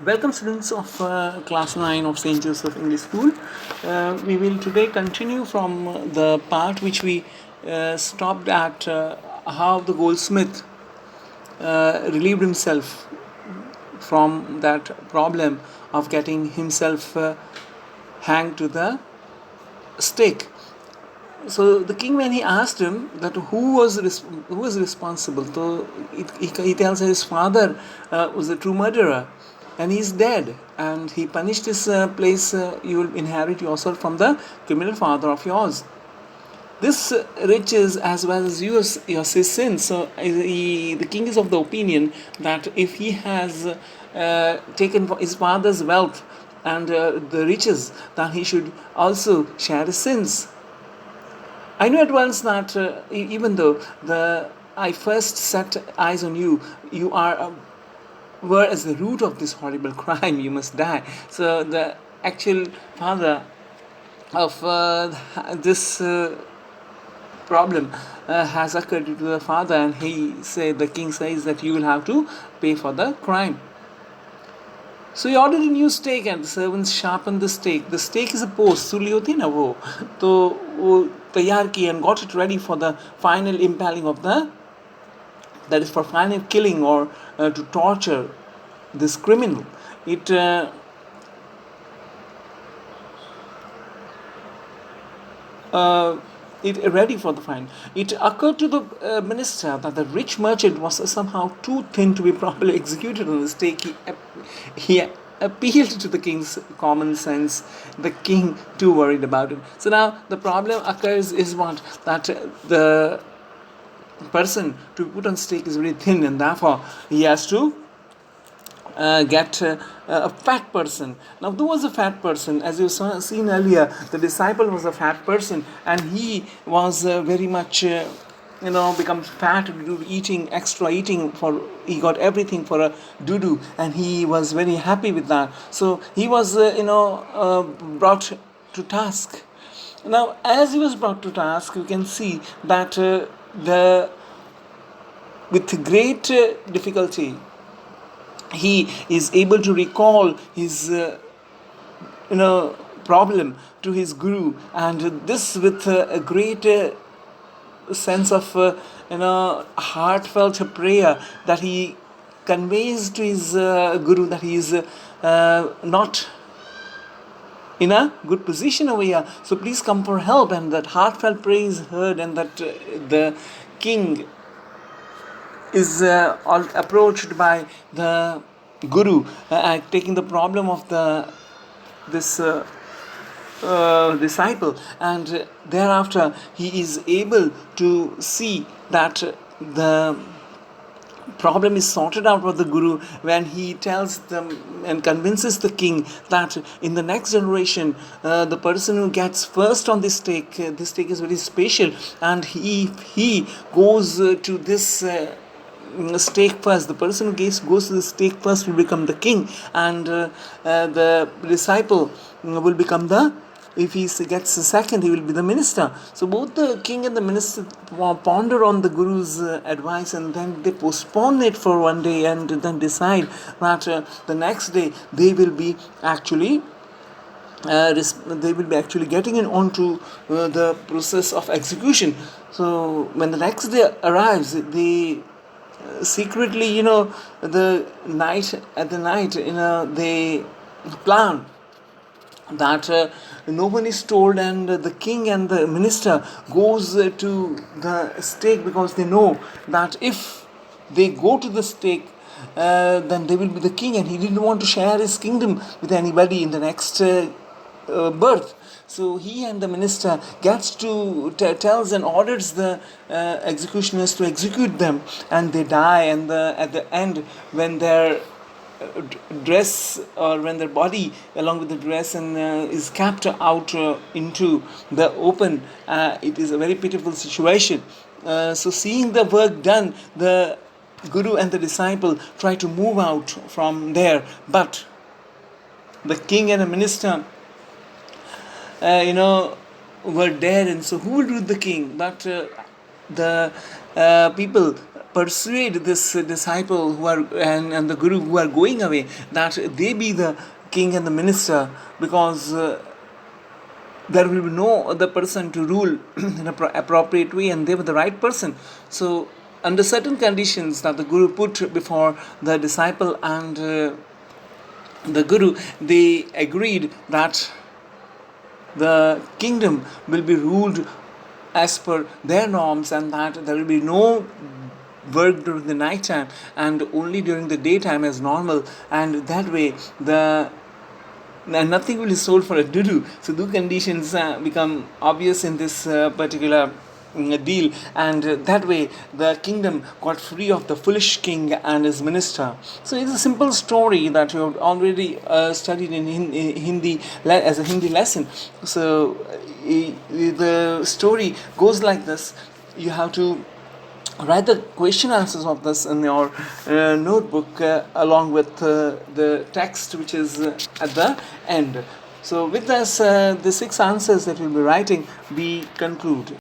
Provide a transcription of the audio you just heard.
Welcome students of class 9 of St. Joseph English School. We will today continue from the part which we stopped at, how the goldsmith relieved himself from that problem of getting himself hanged to the stake. So the king, when he asked him that who was responsible, so he tells his father was a true murderer, and he's dead, and he punished his place. You will inherit yourself from the criminal father of yours. This riches as well as your sins. So the king is of the opinion that if he has taken his father's wealth and the riches, then he should also share his sins. I knew at once that even though I first set eyes on you, you were as the root of this horrible crime. You must die. So the actual father of this problem has occurred to the father, and the king says that you will have to pay for the crime. So he ordered a new stake and the servants sharpened the stake. The stake is a post, सूली होती है ना वो, तो वो तैयार की and got it ready for the final impaling of that is for final killing or to torture this criminal. It ready for the fine. It occurred to the minister that the rich merchant was somehow too thin to be properly executed on the stake. He appealed to the king's common sense. The king too worried about it. So now the problem occurs is what? That the person to be put on stake is very thin, and therefore he has to get a fat person. Now, who was a fat person? As you've seen earlier, the disciple was a fat person, and he was very much, become fat due to eating, extra eating. He got everything for a doo-doo, and he was very happy with that. So he was, brought to task. Now, as he was brought to task, you can see that with great difficulty, he is able to recall his problem to his guru, and this with a great sense of heartfelt prayer that he conveys to his guru that he is not in a good position over here, so please come for help. And that heartfelt prayer is heard, and that the king is approached by the guru, taking the problem of this disciple, and thereafter he is able to see that the problem is sorted out with the guru when he tells them and convinces the king that in the next generation the person who gets first on this stake is very special, and he goes to this stake first. The person who goes to the stake first will become the king, and the disciple will become if he gets a second, he will be the minister. So both the king and the minister ponder on the guru's advice, and then they postpone it for one day and then decide that the next day they will be actually getting in onto the process of execution. So when the next day arrives, they secretly, the night, they plan that no one is told, and the king and the minister goes to the stake, because they know that if they go to the stake, then they will be the king, and he didn't want to share his kingdom with anybody in the next birth. So he and the minister gets to tells and orders the executioners to execute them, and they die. And at the end, when their dress, or when their body along with the dress and is kept out into the open, it is a very pitiful situation. So seeing the work done, the guru and the disciple try to move out from there, but the king and the minister were dead, and so who will do the king? But the people persuade this disciple who are and the guru who are going away that they be the king and the minister, because there will be no other person to rule in an appropriate way, and they were the right person. So under certain conditions that the guru put before the disciple and the guru, they agreed that the kingdom will be ruled as per their norms, and that there will be no work during the night time and only during the daytime as normal, and that way the and nothing will be sold for a dudu. So the conditions become obvious in this particular deal, and that way the kingdom got free of the foolish king and his minister. So it's a simple story that you have already studied in Hindi as a Hindi lesson. So the story goes like this. You have to write the question answers of this in your notebook along with the text which is at the end. So with this, the 6 answers that we'll be writing, we conclude.